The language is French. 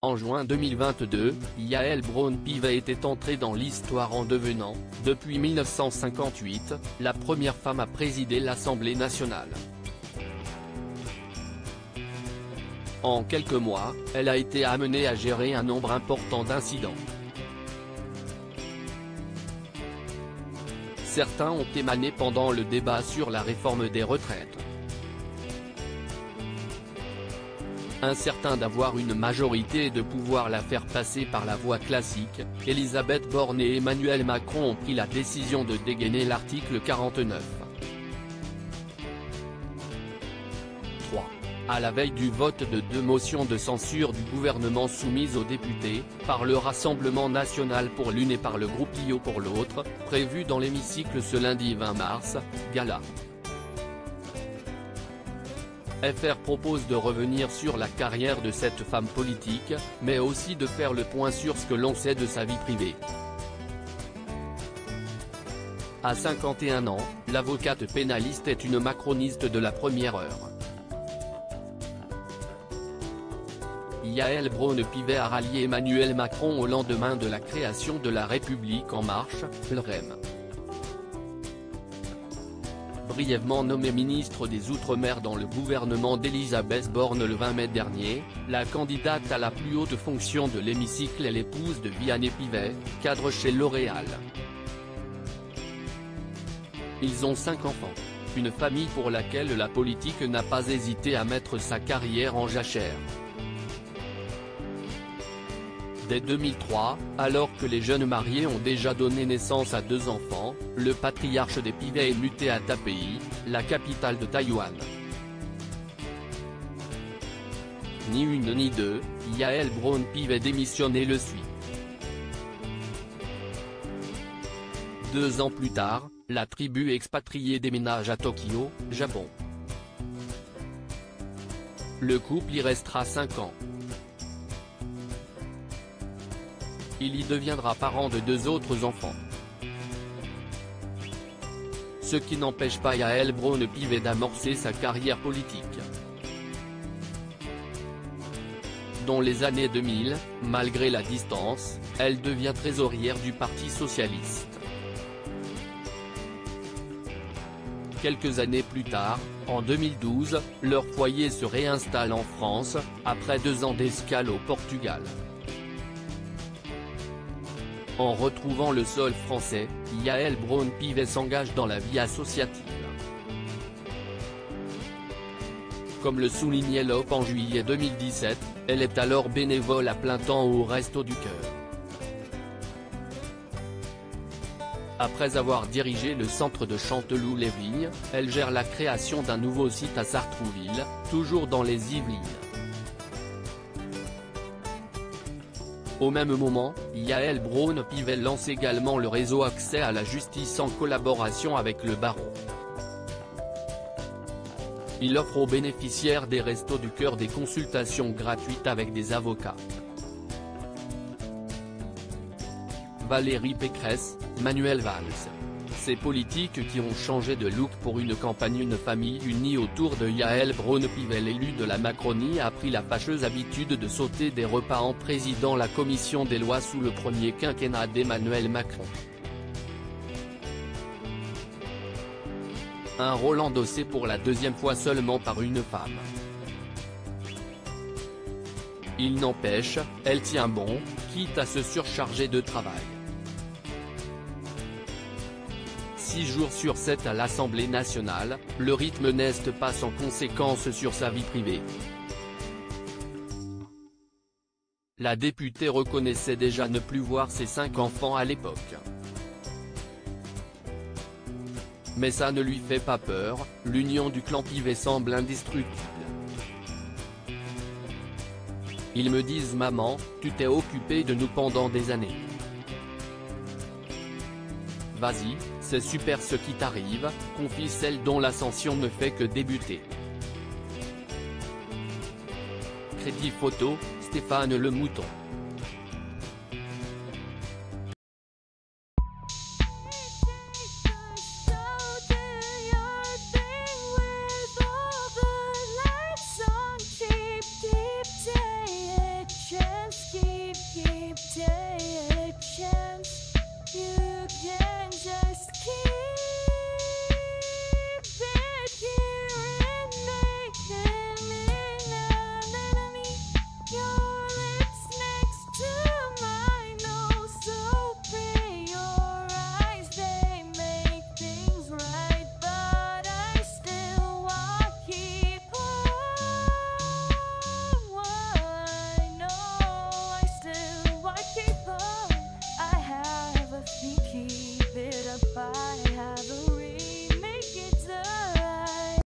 En juin 2022, Yael Braun-Pivet était entrée dans l'histoire en devenant, depuis 1958, la première femme à présider l'Assemblée nationale. En quelques mois, elle a été amenée à gérer un nombre important d'incidents. Certains ont émané pendant le débat sur la réforme des retraites. Incertain d'avoir une majorité et de pouvoir la faire passer par la voie classique, Elisabeth Borne et Emmanuel Macron ont pris la décision de dégainer l'article 49. 3. À la veille du vote de 2 motions de censure du gouvernement soumises aux députés, par le Rassemblement national pour l'une et par le groupe IO pour l'autre, prévu dans l'hémicycle ce lundi 20 mars, gala. FR propose de revenir sur la carrière de cette femme politique, mais aussi de faire le point sur ce que l'on sait de sa vie privée. À 51 ans, l'avocate pénaliste est une macroniste de la première heure. Yael Braun-Pivet a rallié Emmanuel Macron au lendemain de la création de La République En Marche, LREM. Brièvement nommée ministre des Outre-mer dans le gouvernement d'Elisabeth Borne le 20 mai dernier, la candidate à la plus haute fonction de l'hémicycle est l'épouse de Vianney Pivet, cadre chez L'Oréal. Ils ont 5 enfants. Une famille pour laquelle la politique n'a pas hésité à mettre sa carrière en jachère. Dès 2003, alors que les jeunes mariés ont déjà donné naissance à 2 enfants, le patriarche des Pivet est muté à Taipei, la capitale de Taïwan. Ni une ni deux, Yael Braun-Pivet démissionnée le suit. 2 ans plus tard, la tribu expatriée déménage à Tokyo, Japon. Le couple y restera 5 ans. Il y deviendra parent de 2 autres enfants. Ce qui n'empêche pas Yael Braun-Pivet d'amorcer sa carrière politique. Dans les années 2000, malgré la distance, elle devient trésorière du Parti socialiste. Quelques années plus tard, en 2012, leur foyer se réinstalle en France, après 2 ans d'escale au Portugal. En retrouvant le sol français, Yael Braun-Pivet s'engage dans la vie associative. Comme le soulignait l'OP en juillet 2017, elle est alors bénévole à plein temps au Resto du Cœur. Après avoir dirigé le centre de Chanteloup-les-Vignes, elle gère la création d'un nouveau site à Sartrouville, toujours dans les Yvelines. Au même moment, Yael Braun-Pivet lance également le réseau Accès à la justice en collaboration avec le barreau. Il offre aux bénéficiaires des Restos du Cœur des consultations gratuites avec des avocats. Valérie Pécresse, Manuel Valls. Ces politiques qui ont changé de look pour une campagne. Une famille unie autour de Yael Braun-Pivet. L'élu de la Macronie a pris la fâcheuse habitude de sauter des repas en présidant la commission des lois sous le premier quinquennat d'Emmanuel Macron. Un rôle endossé pour la 2e fois seulement par une femme. Il n'empêche, elle tient bon, quitte à se surcharger de travail. 6 jours sur 7 à l'Assemblée nationale, le rythme n'est pas sans conséquence sur sa vie privée. La députée reconnaissait déjà ne plus voir ses 5 enfants à l'époque. Mais ça ne lui fait pas peur, l'union du clan Pivet semble indestructible. Ils me disent maman, tu t'es occupée de nous pendant des années. Vas-y, c'est super ce qui t'arrive, confie celle dont l'ascension ne fait que débuter. Crédit photo, Stéphane Le Mouton.